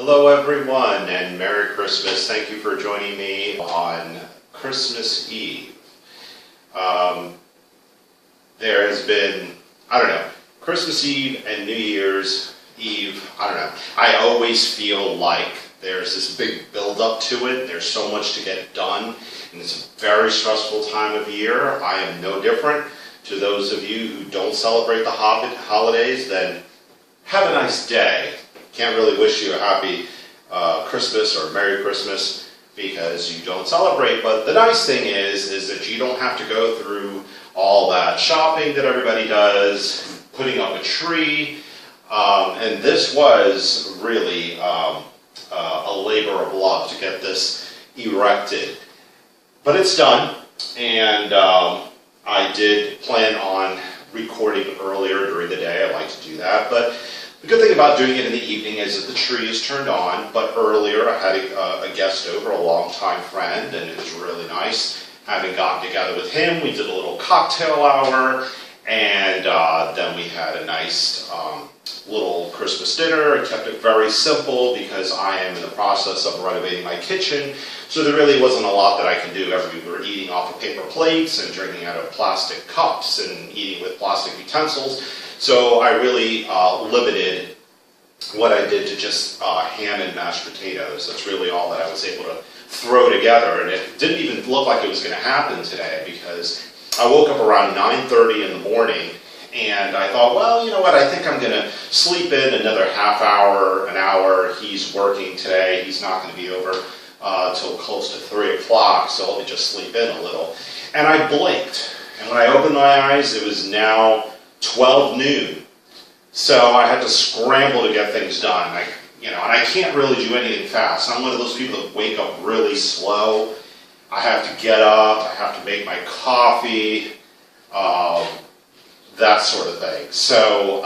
Hello everyone and Merry Christmas. Thank you for joining me on Christmas Eve. There has been, Christmas Eve and New Year's Eve, I always feel like there's this big build up to it. There's so much to get done and it's a very stressful time of year. I am no different. To those of you who don't celebrate the holidays, then have a nice day. Can't really wish you a happy Christmas or Merry Christmas because you don't celebrate, but the nice thing is that you don't have to go through all that shopping that everybody does, putting up a tree, and this was really a labor of love to get this erected. But it's done, and I did plan on recording earlier during the day. I like to do that, but the good thing about doing it in the evening is that the tree is turned on, but earlier I had a guest over, a longtime friend, and it was really nice having gotten together with him. We did a little cocktail hour, and then we had a nice little Christmas dinner. I kept it very simple because I am in the process of renovating my kitchen, so there really wasn't a lot that I can do. We were eating off of paper plates and drinking out of plastic cups and eating with plastic utensils. So I really limited what I did to just ham and mashed potatoes. That's really all that I was able to throw together. And it didn't even look like it was going to happen today because I woke up around 9:30 in the morning and I thought, well, you know what, I think I'm going to sleep in another half hour, an hour. He's working today. He's not going to be over till close to 3 o'clock, so I'll just sleep in a little. And I blinked. And when I opened my eyes, it was now 12 noon. So I had to scramble to get things done. And I can't really do anything fast. I'm one of those people that wake up really slow. I have to get up, I have to make my coffee, that sort of thing. So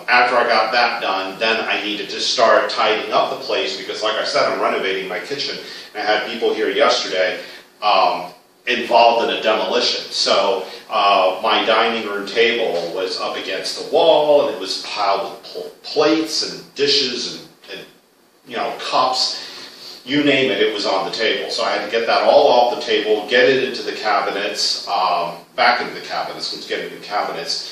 after I got that done, then I needed to start tidying up the place because, like I said, I'm renovating my kitchen. And I had people here yesterday involved in a demolition. So my dining room table was up against the wall, and it was piled with plates and dishes and cups. You name it, it was on the table. So I had to get that all off the table, get it into the cabinets, back into the cabinets, let's get into the cabinets.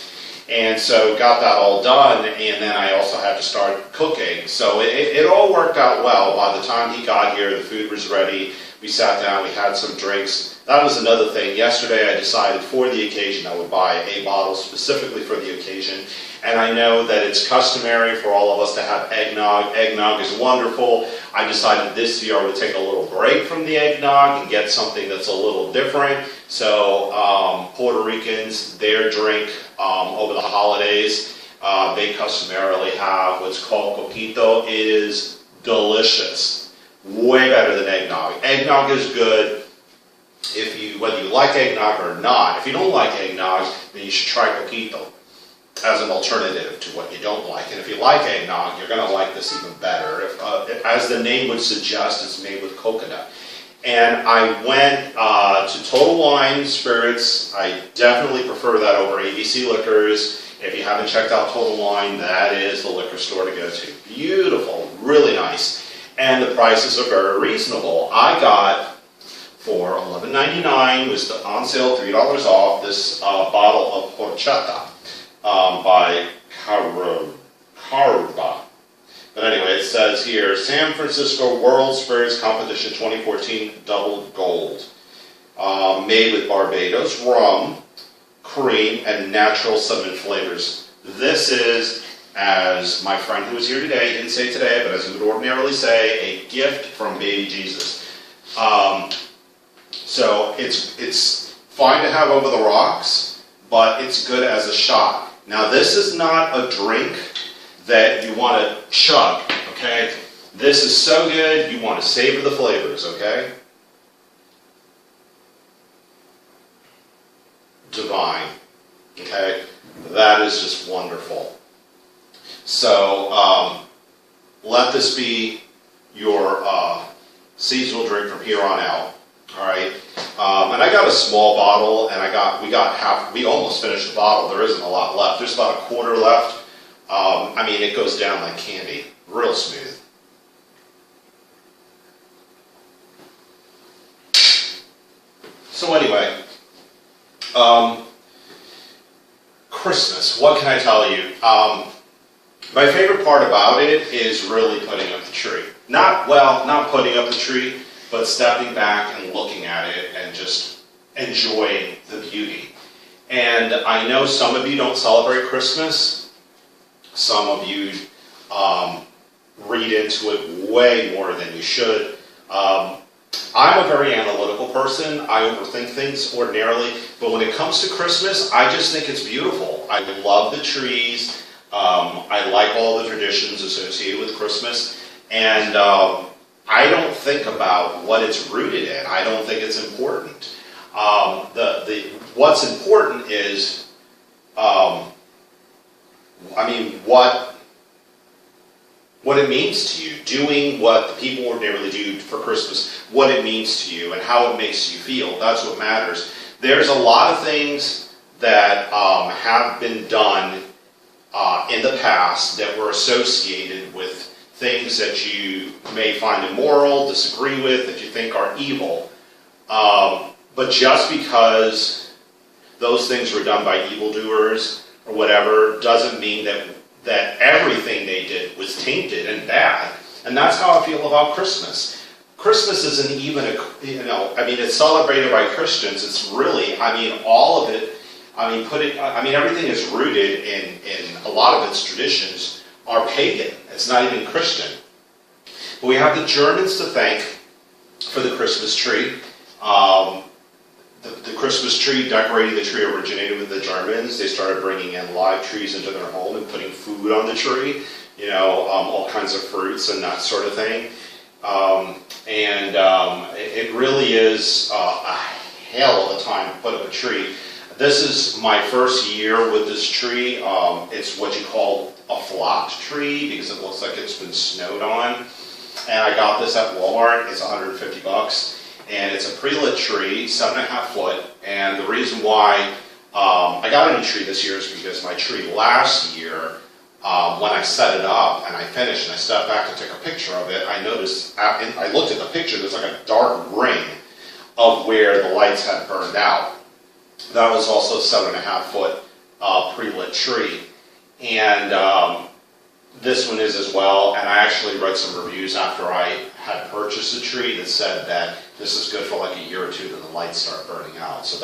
And so got that all done, and then I also had to start cooking. So it all worked out well. By the time he got here, the food was ready. We sat down, we had some drinks. That was another thing. Yesterday I decided for the occasion I would buy a bottle specifically for the occasion. And I know that it's customary for all of us to have eggnog. Eggnog is wonderful. I decided this year I would take a little break from the eggnog and get something that's a little different. So Puerto Ricans, their drink over the holidays, they customarily have what's called coquito. It is delicious. Way better than eggnog. Eggnog is good whether you like eggnog or not. If you don't like eggnog, then you should try coquito as an alternative to what you don't like. And if you like eggnog, you're going to like this even better. As the name would suggest, it's made with coconut. And I went to Total Wine Spirits. I definitely prefer that over ABC Liquors. If you haven't checked out Total Wine, that is the liquor store to go to. Beautiful, really nice. And the prices are very reasonable. I got, for $11.99, was on sale, $3 off, this bottle of horchata by Caruba. But anyway, it says here, San Francisco World Spirits Competition 2014 Double Gold. Made with Barbados rum, cream, and natural cinnamon flavors. This is, as my friend who was here today, he didn't say today, but as he would ordinarily say, a gift from baby Jesus. So it's fine to have over the rocks, but it's good as a shot. Now this is not a drink that you want to chug, okay? This is so good, you want to savor the flavors, okay? Divine, okay? That is just wonderful. So let this be your seasonal drink from here on out. All right, and I got a small bottle, and we almost finished the bottle. There isn't a lot left. There's about a quarter left. I mean, it goes down like candy, real smooth. Christmas, what can I tell you? My favorite part about it is really putting up the tree. Not putting up the tree, but stepping back and looking at it and just enjoying the beauty. And I know some of you don't celebrate Christmas. Some of you read into it way more than you should. I'm a very analytical person. I overthink things ordinarily, but when it comes to Christmas, I just think it's beautiful. I love the trees. I like all the traditions associated with Christmas, and I don't think about what it's rooted in. I don't think it's important. What's important is, what it means to you, doing what the people ordinarily do for Christmas, what it means to you and how it makes you feel. That's what matters. There's a lot of things that have been done in the past that were associated with things that you may find immoral, disagree with, that you think are evil. But just because those things were done by evildoers or whatever doesn't mean that everything they did was tainted and bad. And that's how I feel about Christmas. Christmas isn't even it's celebrated by Christians. It's really, all of it, everything is rooted in a lot of its traditions are pagan. It's not even Christian. But we have the Germans to thank for the Christmas tree. The Christmas tree, decorating the tree, originated with the Germans. They started bringing in live trees into their home and putting food on the tree, all kinds of fruits and that sort of thing. It really is a hell of a time to put up a tree. This is my first year with this tree. It's what you call a flocked tree because it looks like it's been snowed on. And I got this at Walmart. It's $150. And it's a pre-lit tree, 7.5 foot. And the reason why I got a new tree this year is because my tree last year, when I set it up and I finished and I stepped back to take a picture of it, I noticed, I looked at the picture, there's like a dark ring of where the lights had burned out. That was also a 7.5 foot pre-lit tree. And this one is as well, and I actually read some reviews after I had purchased the tree that said that this is good for like a year or two, then the lights start burning out. So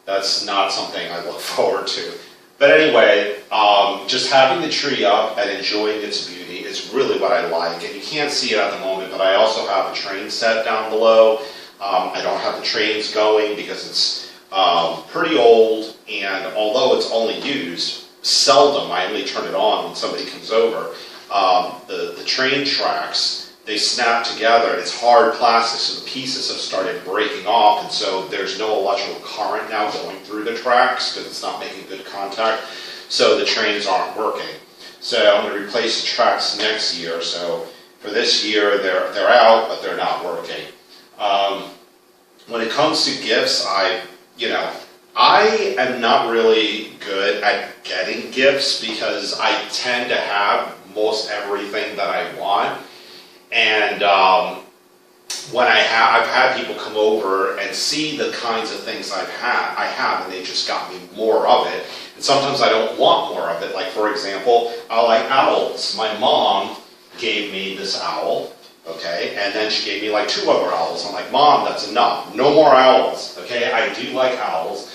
that's not something I look forward to. But anyway, just having the tree up and enjoying its beauty is really what I like. And you can't see it at the moment, but I also have a train set down below. I don't have the trains going because it's pretty old, and although it's only used seldom, I only turn it on when somebody comes over. The train tracks, they snap together, and it's hard plastic, so the pieces have started breaking off, and so there's no electrical current now going through the tracks because it's not making good contact, so the trains aren't working. So I'm going to replace the tracks next year, so for this year they're out, but they're not working. When it comes to gifts, I am not really good at getting gifts because I tend to have most everything that I want. And when I've had people come over and see the kinds of things I have, and they just got me more of it. And sometimes I don't want more of it. Like, for example, I like owls. My mom gave me this owl. Okay, and then she gave me like 2 other owls. I'm like, Mom, that's enough. No more owls. Okay, I do like owls,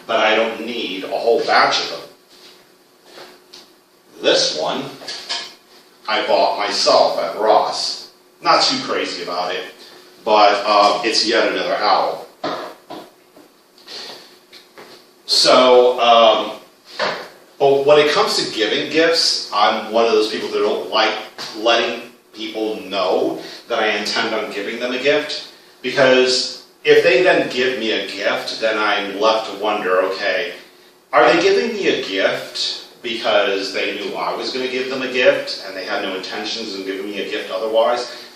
but I don't need a whole batch of them. This one, I bought myself at Ross. Not too crazy about it, but it's yet another owl. So, but when it comes to giving gifts, I'm one of those people that don't like letting people know that I intend on giving them a gift, because if they then give me a gift, then I'm left to wonder, okay, are they giving me a gift because they knew I was going to give them a gift and they had no intentions of giving me a gift otherwise?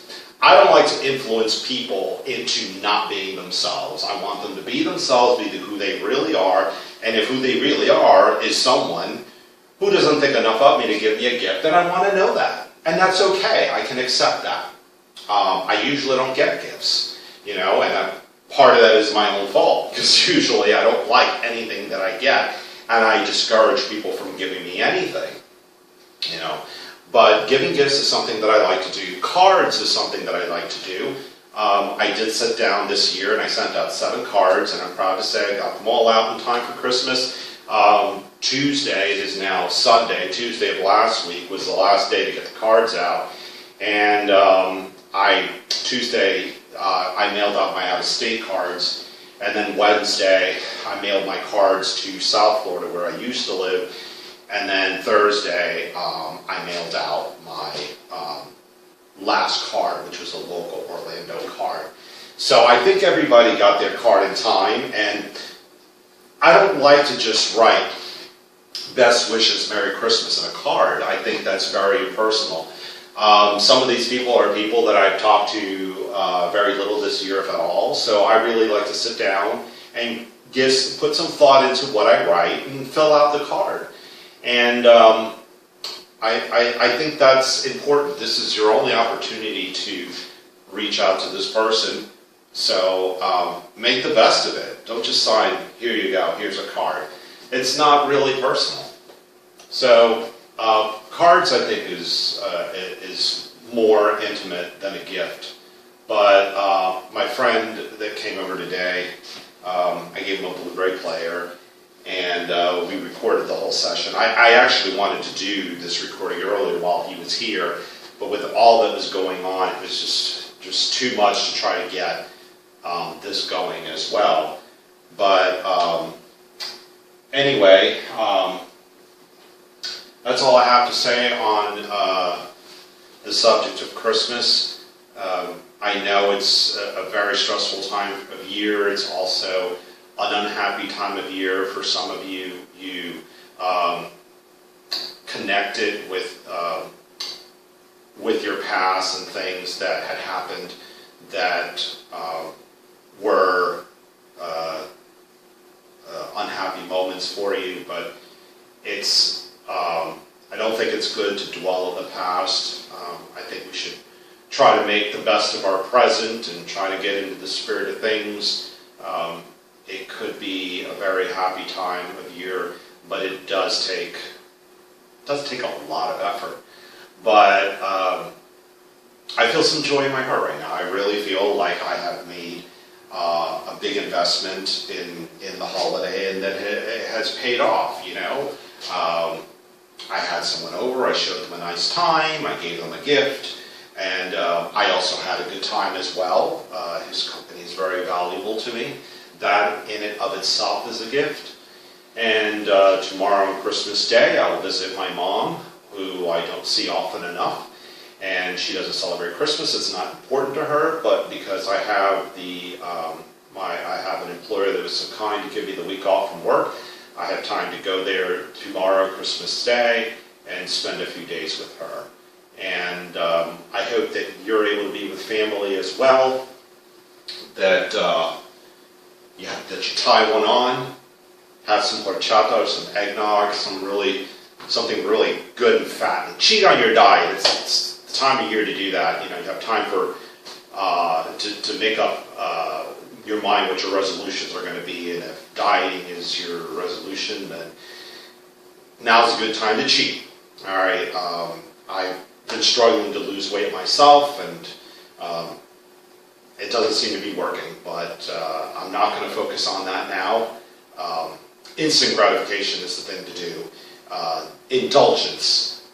I don't like to influence people into not being themselves. I want them to be themselves, be who they really are, and if who they really are is someone who doesn't think enough of me to give me a gift, then I want to know that. And that's okay, I can accept that. I usually don't get gifts, and part of that is my own fault, because usually I don't like anything that I get. and I discourage people from giving me anything, you know. But giving gifts is something that I like to do. Cards is something that I like to do. I did sit down this year and I sent out 7 cards, and I'm proud to say I got them all out in time for Christmas. Tuesday, it is now Sunday, Tuesday of last week was the last day to get the cards out. And Tuesday, I mailed out my out-of-state cards. And then Wednesday, I mailed my cards to South Florida, where I used to live. And then Thursday, I mailed out my last card, which was a local Orlando card. So I think everybody got their card in time, and I don't like to just write best wishes, Merry Christmas in a card. I think that's very impersonal. Some of these people are people that I've talked to very little this year, if at all, so I really like to sit down and put some thought into what I write and fill out the card. And I think that's important. This is your only opportunity to reach out to this person. So make the best of it. Don't just sign, here you go, here's a card. It's not really personal. So cards, I think, is more intimate than a gift. But my friend that came over today, I gave him a Blu-ray player, and we recorded the whole session. I actually wanted to do this recording earlier while he was here, but with all that was going on, it was just too much to try to get this going as well. But anyway, that's all I have to say on the subject of Christmas. I know it's a very stressful time of year. It's also an unhappy time of year for some of you. You connected with your past and things that had happened that were unhappy moments for you, but it's I don't think it's good to dwell on the past. I think we should try to make the best of our present and try to get into the spirit of things. It could be a very happy time of year, but it does take a lot of effort. But I feel some joy in my heart right now. I really feel like I have made a big investment in the holiday, and that it has paid off, you know. I had someone over, I showed them a nice time, I gave them a gift, and I also had a good time as well. His company is very valuable to me. That in and of itself is a gift. And tomorrow on Christmas Day, I will visit my mom, who I don't see often enough. And she doesn't celebrate Christmas. It's not important to her, but because I have I have an employer that was so kind to give me the week off from work, I have time to go there tomorrow, Christmas Day, and spend a few days with her. And I hope that you're able to be with family as well, that that you tie one on, have some horchata or some eggnog, something really good and fat, and cheat on your diet. It's the time of year to do that. You know, you have time for to make up your mind what your resolutions are going to be, and if dieting is your resolution, then now's a good time to cheat. All right, I've been struggling to lose weight myself, and it doesn't seem to be working, but I'm not going to focus on that now. Instant gratification is the thing to do. Indulgence.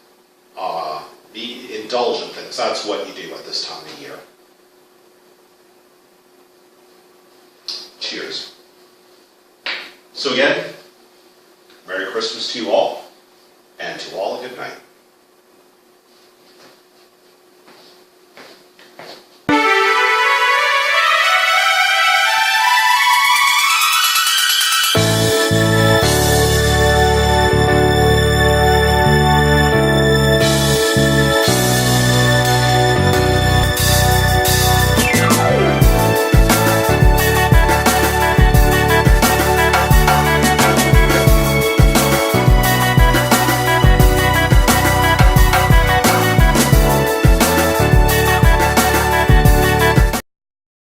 Be indulgent things. That's what you do at this time of year. Cheers. So again, Merry Christmas to you all, and to all a good night.